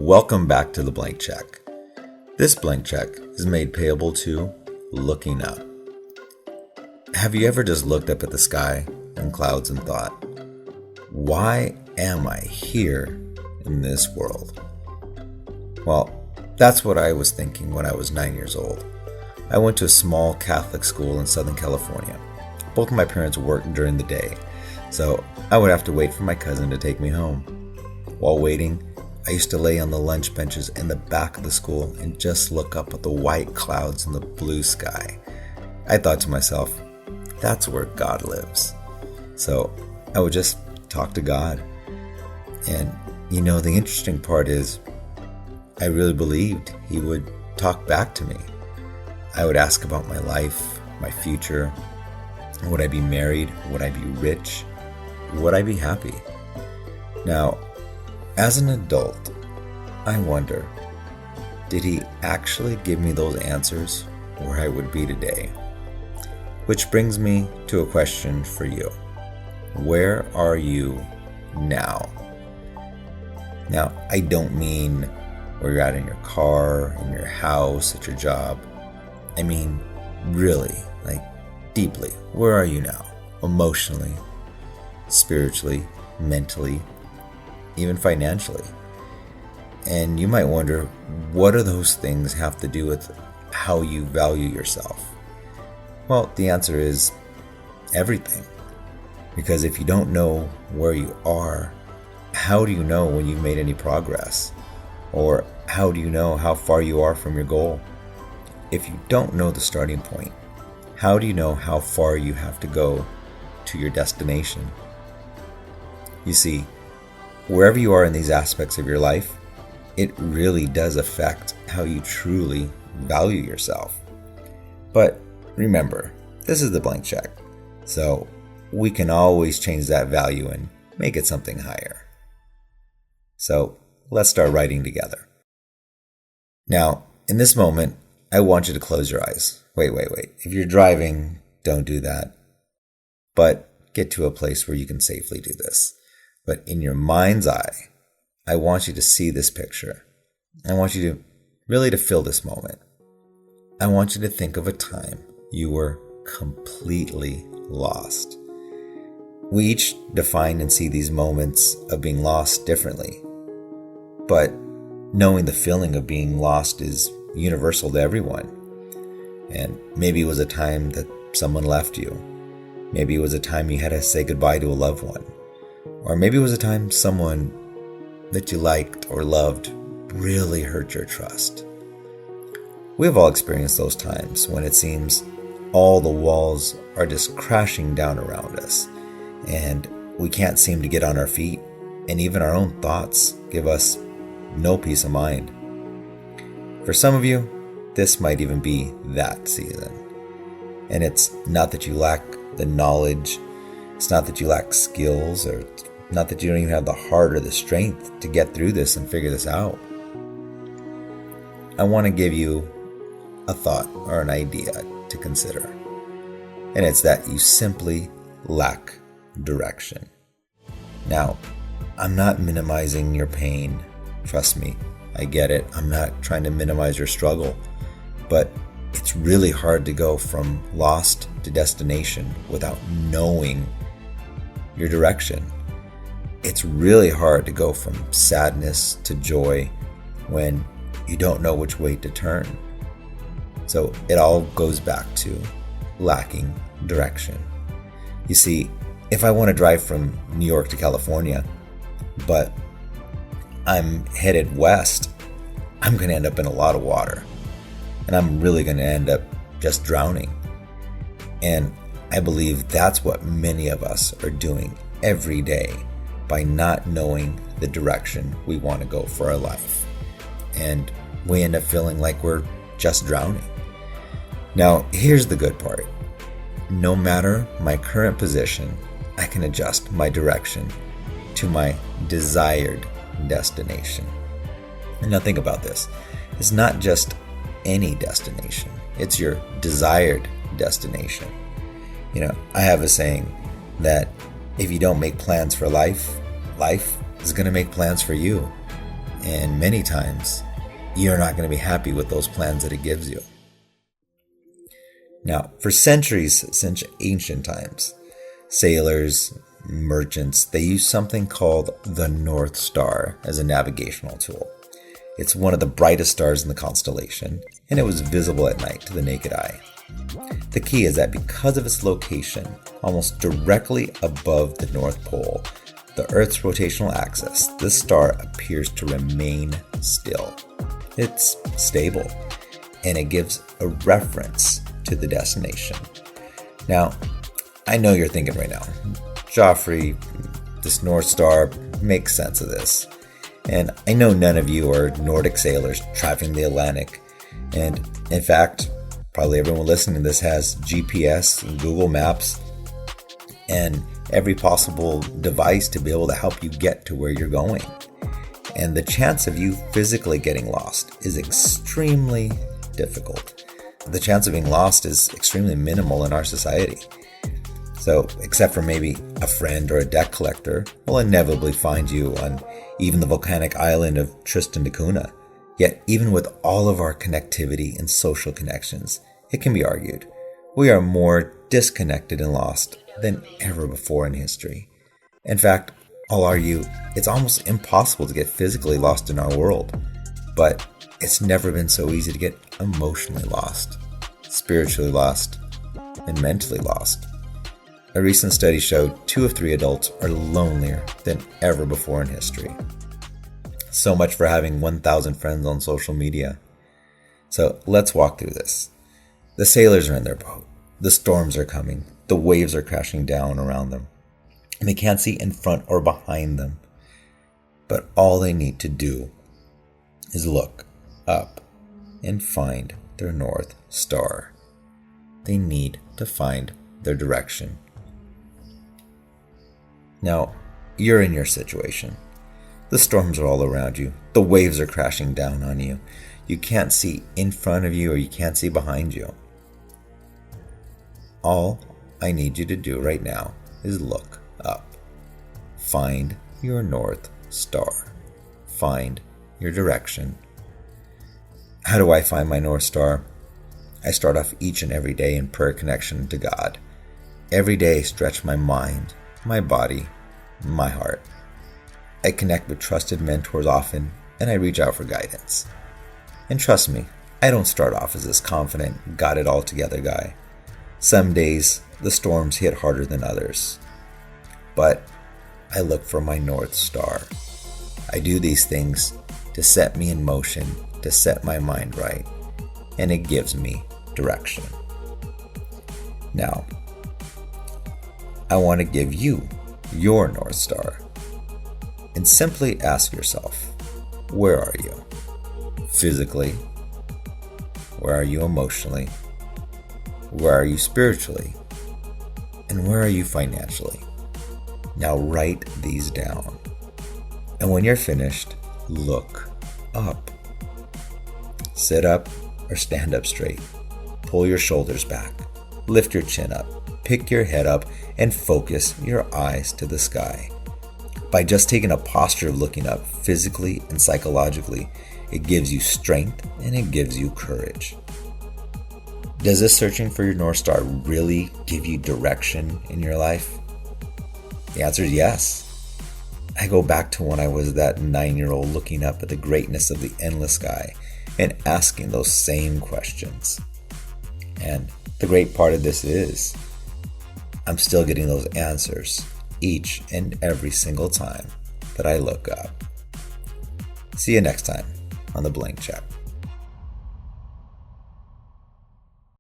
Welcome back to the blank check. This blank check is made payable to looking up. Have you ever just looked up at the sky and clouds and thought, why am I here in this world? Well, that's what I was thinking when I was 9 years old. I went to a small Catholic school in Southern California. Both of my parents worked during the day, so I would have to wait for my cousin to take me home. While waiting, I used to lay on the lunch benches in the back of the school and just look up at the white clouds and the blue sky. I thought to myself, that's where God lives. So I would just talk to God. And the interesting part is, I really believed He would talk back to me. I would ask about my life, my future. Would I be married? Would I be rich? Would I be happy? Now, as an adult, I wonder, did He actually give me those answers where I would be today? Which brings me to a question for you. Where are you now? Now, I don't mean where you're at in your car, in your house, at your job. I mean, really, deeply. Where are you now? Emotionally, spiritually, mentally, even financially. And you might wonder, what do those things have to do with how you value yourself? Well, the answer is everything. Because if you don't know where you are, how do you know when you've made any progress? Or how do you know how far you are from your goal? If you don't know the starting point, how do you know how far you have to go to your destination? You see, wherever you are in these aspects of your life, it really does affect how you truly value yourself. But remember, this is the blank check, so we can always change that value and make it something higher. So let's start writing together. Now, in this moment, I want you to close your eyes. Wait. If you're driving, don't do that. But get to a place where you can safely do this. But in your mind's eye, I want you to see this picture. I want you to feel this moment. I want you to think of a time you were completely lost. We each define and see these moments of being lost differently. But knowing the feeling of being lost is universal to everyone. And maybe it was a time that someone left you. Maybe it was a time you had to say goodbye to a loved one. Or maybe it was a time someone that you liked or loved really hurt your trust. We've all experienced those times when it seems all the walls are just crashing down around us and we can't seem to get on our feet, and even our own thoughts give us no peace of mind. For some of you, this might even be that season. And it's not that you lack the knowledge, it's not that you lack skills, or not that you don't even have the heart or the strength to get through this and figure this out. I want to give you a thought or an idea to consider. And it's that you simply lack direction. Now, I'm not minimizing your pain. Trust me, I get it. I'm not trying to minimize your struggle. But it's really hard to go from lost to destination without knowing your direction. It's really hard to go from sadness to joy when you don't know which way to turn. So it all goes back to lacking direction. You see, if I want to drive from New York to California, but I'm headed west, I'm going to end up in a lot of water. And I'm really going to end up just drowning. And I believe that's what many of us are doing every day by not knowing the direction we want to go for our life. And we end up feeling like we're just drowning. Now, here's the good part. No matter my current position, I can adjust my direction to my desired destination. And now think about this. It's not just any destination. It's your desired destination. I have a saying that if you don't make plans for life, life is going to make plans for you. And many times, you're not going to be happy with those plans that it gives you. Now, for centuries since ancient times, sailors, merchants, they used something called the North Star as a navigational tool. It's one of the brightest stars in the constellation, and it was visible at night to the naked eye. The key is that because of its location, almost directly above the North Pole, the Earth's rotational axis, this star appears to remain still. It's stable, and it gives a reference to the destination. Now, I know you're thinking right now, Joffrey, this North Star makes sense of this. And I know none of you are Nordic sailors traveling the Atlantic. And in fact, probably everyone listening to this has GPS and Google Maps and every possible device to be able to help you get to where you're going. And the chance of you physically getting lost is extremely difficult. The chance of being lost is extremely minimal in our society. So, except for maybe a friend or a debt collector will inevitably find you on even the volcanic island of Tristan da Cunha. Yet, even with all of our connectivity and social connections, it can be argued we are more disconnected and lost than ever before in history. In fact, I'll argue it's almost impossible to get physically lost in our world, but it's never been so easy to get emotionally lost, spiritually lost, and mentally lost. A recent study showed 2 of 3 adults are lonelier than ever before in history. So much for having 1,000 friends on social media. So let's walk through this. The sailors are in their boat. The storms are coming. The waves are crashing down around them. And they can't see in front or behind them. But all they need to do is look up and find their North Star. They need to find their direction. Now, you're in your situation. The storms are all around you. The waves are crashing down on you. You can't see in front of you or you can't see behind you. All I need you to do right now is look up. Find your North Star. Find your direction. How do I find my North Star? I start off each and every day in prayer connection to God. Every day stretch my mind, my body, my heart. I connect with trusted mentors often, and I reach out for guidance. And trust me, I don't start off as this confident, got it all together guy. Some days, the storms hit harder than others. But I look for my North Star. I do these things to set me in motion, to set my mind right, and it gives me direction. Now, I want to give you your North Star. And simply ask yourself, where are you? Physically? Where are you emotionally? Where are you spiritually? And where are you financially? Now write these down. And when you're finished, look up. Sit up or stand up straight. Pull your shoulders back. Lift your chin up. Pick your head up and focus your eyes to the sky. By just taking a posture of looking up physically and psychologically, it gives you strength and it gives you courage. Does this searching for your North Star really give you direction in your life? The answer is yes. I go back to when I was that 9-year-old looking up at the greatness of the endless sky and asking those same questions. And the great part of this is, I'm still getting those answers each and every single time that I look up. See you next time on The Blank Check.